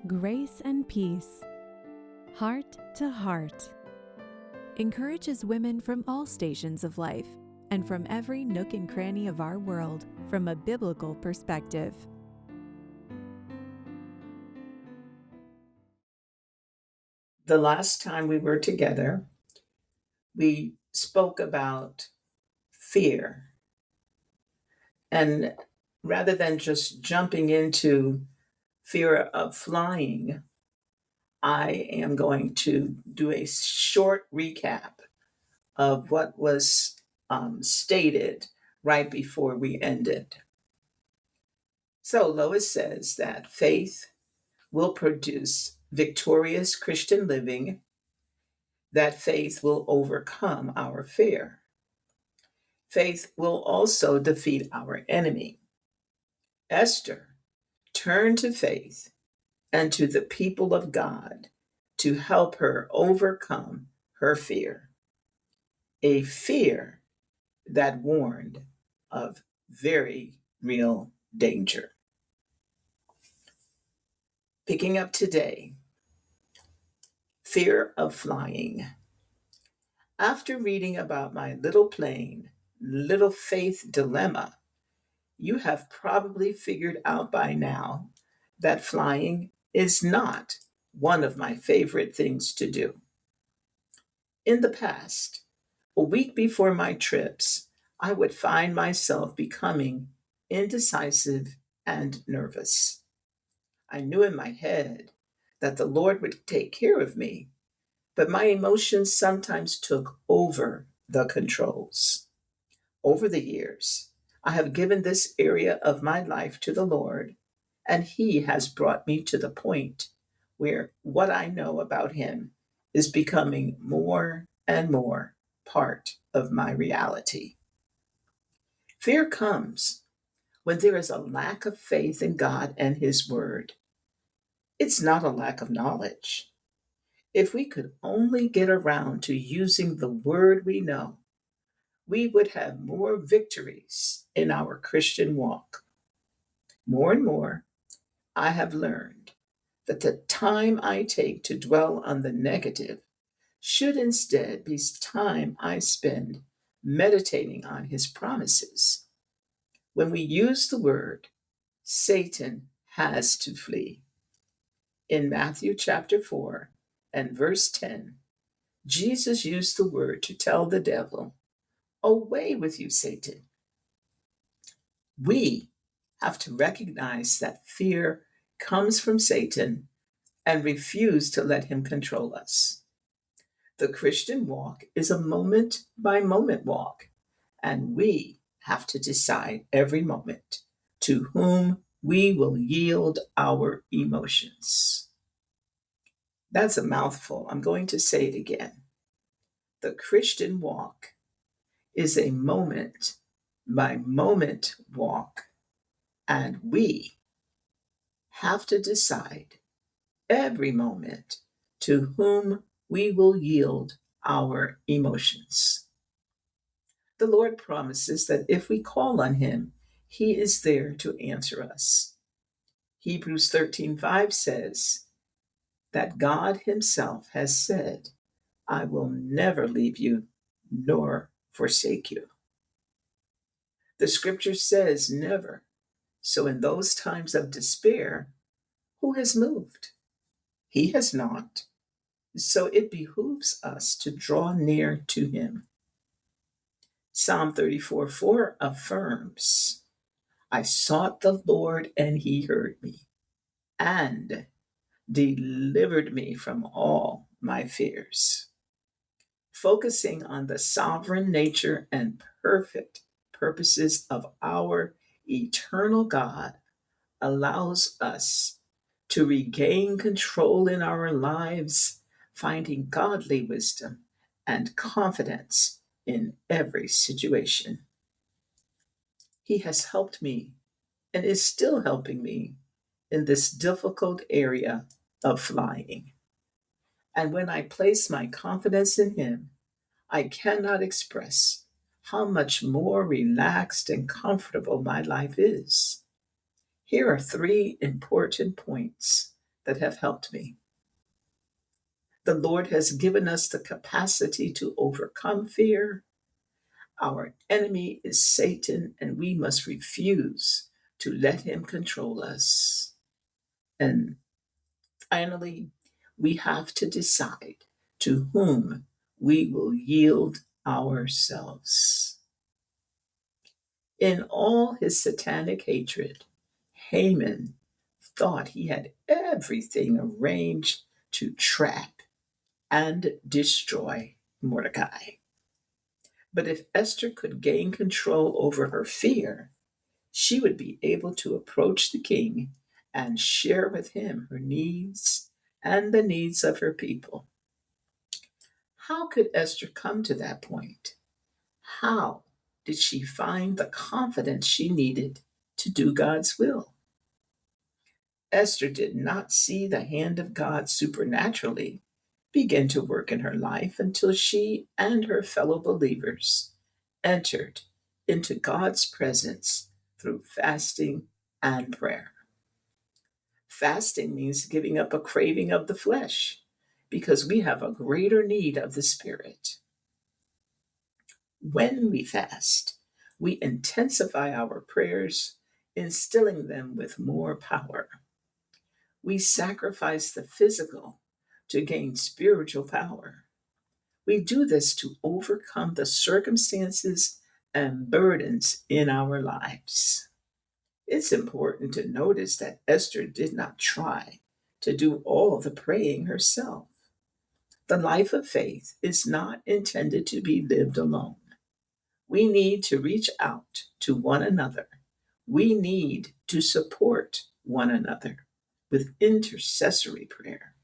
Grace and Peace, Heart to Heart, encourages women from all stations of life and from every nook and cranny of our world from a biblical perspective. The last time we were together, we spoke about fear. And rather than just jumping into fear of flying, I am going to do a short recap of what was stated right before we ended. So Lois says that faith will produce victorious Christian living, that faith will overcome our fear. Faith will also defeat our enemy. Esther turned to faith and to the people of God to help her overcome her fear, a fear that warned of very real danger. Picking up today, fear of flying. After reading about my little plane, little faith dilemma, you have probably figured out by now that flying is not one of my favorite things to do. In the past, a week before my trips, I would find myself becoming indecisive and nervous. I knew in my head that the Lord would take care of me, but my emotions sometimes took over the controls. Over the years, I have given this area of my life to the Lord, and He has brought me to the point where what I know about Him is becoming more and more part of my reality. Fear comes when there is a lack of faith in God and His Word. It's not a lack of knowledge. If we could only get around to using the Word we know, we would have more victories in our Christian walk. More and more, I have learned that the time I take to dwell on the negative should instead be time I spend meditating on His promises. When we use the word, Satan has to flee. In Matthew chapter 4 and verse 10, Jesus used the word to tell the devil, "Away with you, Satan." We have to recognize that fear comes from Satan and refuse to let him control us. The Christian walk is a moment by moment walk, and we have to decide every moment to whom we will yield our emotions. That's a mouthful. I'm going to say it again. The Christian walk is a moment by moment walk, and we have to decide every moment to whom we will yield our emotions. The Lord promises that if we call on Him, He is there to answer us. Hebrews 13:5 says that God Himself has said, "I will never leave you nor forsake you." The scripture says never. So in those times of despair, who has moved? He has not. So it behooves us to draw near to Him. Psalm 34:4 affirms, "I sought the Lord and He heard me and delivered me from all my fears." Focusing on the sovereign nature and perfect purposes of our eternal God allows us to regain control in our lives, finding godly wisdom and confidence in every situation. He has helped me and is still helping me in this difficult area of flying. And when I place my confidence in Him, I cannot express how much more relaxed and comfortable my life is. Here are three important points that have helped me. The Lord has given us the capacity to overcome fear. Our enemy is Satan, and we must refuse to let him control us. And finally, we have to decide to whom we will yield ourselves. In all his satanic hatred, Haman thought he had everything arranged to trap and destroy Mordecai. But if Esther could gain control over her fear, she would be able to approach the king and share with him her needs and the needs of her people. How could Esther come to that point? How did she find the confidence she needed to do God's will? Esther did not see the hand of God supernaturally begin to work in her life until she and her fellow believers entered into God's presence through fasting and prayer. Fasting means giving up a craving of the flesh because we have a greater need of the Spirit. When we fast, we intensify our prayers, instilling them with more power. We sacrifice the physical to gain spiritual power. We do this to overcome the circumstances and burdens in our lives. It's important to notice that Esther did not try to do all the praying herself. The life of faith is not intended to be lived alone. We need to reach out to one another. We need to support one another with intercessory prayer.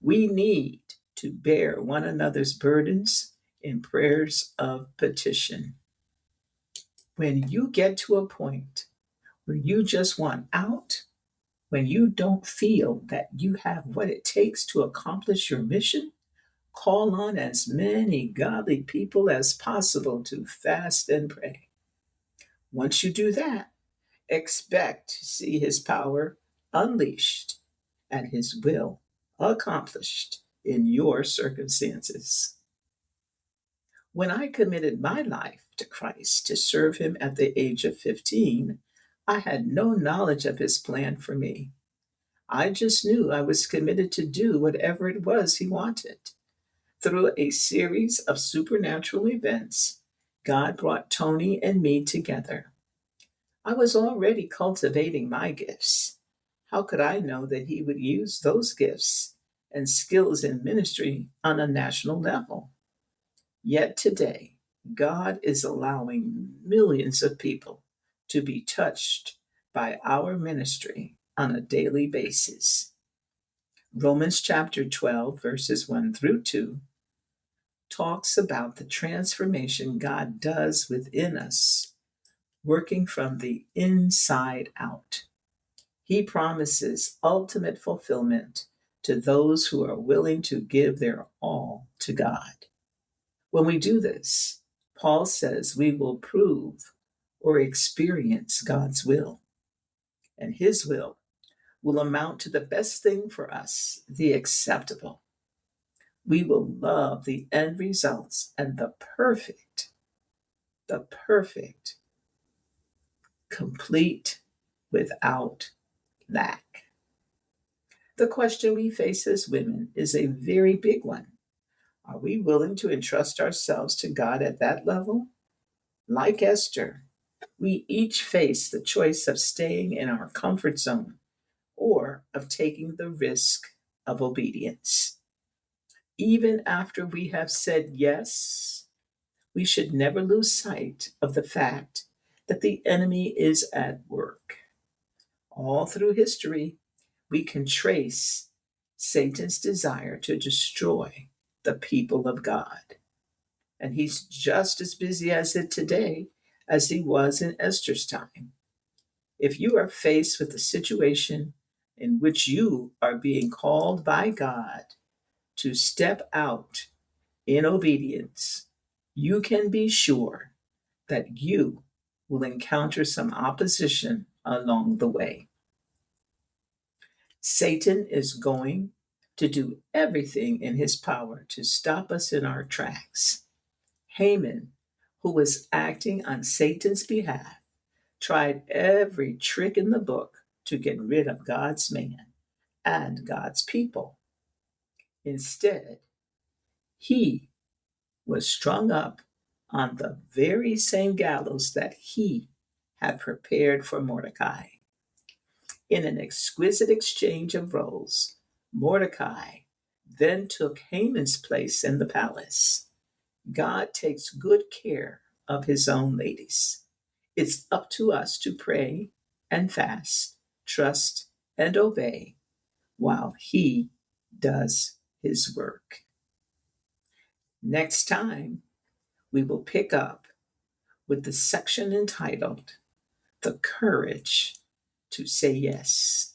We need to bear one another's burdens in prayers of petition. When you get to a point where you just want out, when you don't feel that you have what it takes to accomplish your mission, call on as many godly people as possible to fast and pray. Once you do that, expect to see his power unleashed and his will accomplished in your circumstances. When I committed my life to Christ to serve him at the age of 15, I had no knowledge of his plan for me. I just knew I was committed to do whatever it was he wanted. Through a series of supernatural events, God brought Tony and me together. I was already cultivating my gifts. How could I know that he would use those gifts and skills in ministry on a national level? Yet today, God is allowing millions of people to be touched by our ministry on a daily basis. Romans chapter 12, verses 1 through 2, talks about the transformation God does within us, working from the inside out. He promises ultimate fulfillment to those who are willing to give their all to God. When we do this, Paul says we will prove or experience God's will, and his will amount to the best thing for us, the acceptable. We will love the end results and the perfect, complete, without lack. The question we face as women is a very big one. Are we willing to entrust ourselves to God at that level? Like Esther, we each face the choice of staying in our comfort zone or of taking the risk of obedience. Even after we have said yes, we should never lose sight of the fact that the enemy is at work. All through history, we can trace Satan's desire to destroy the people of God. And he's just as busy as it today as he was in Esther's time. If you are faced with a situation in which you are being called by God to step out in obedience, you can be sure that you will encounter some opposition along the way. Satan is going to do everything in his power to stop us in our tracks. Haman, who was acting on Satan's behalf, tried every trick in the book to get rid of God's man and God's people. Instead, he was strung up on the very same gallows that he had prepared for Mordecai. In an exquisite exchange of roles, Mordecai then took Haman's place in the palace. God takes good care of his own ladies. It's up to us to pray and fast, trust and obey while he does his work. Next time, we will pick up with the section entitled The Courage to Say Yes.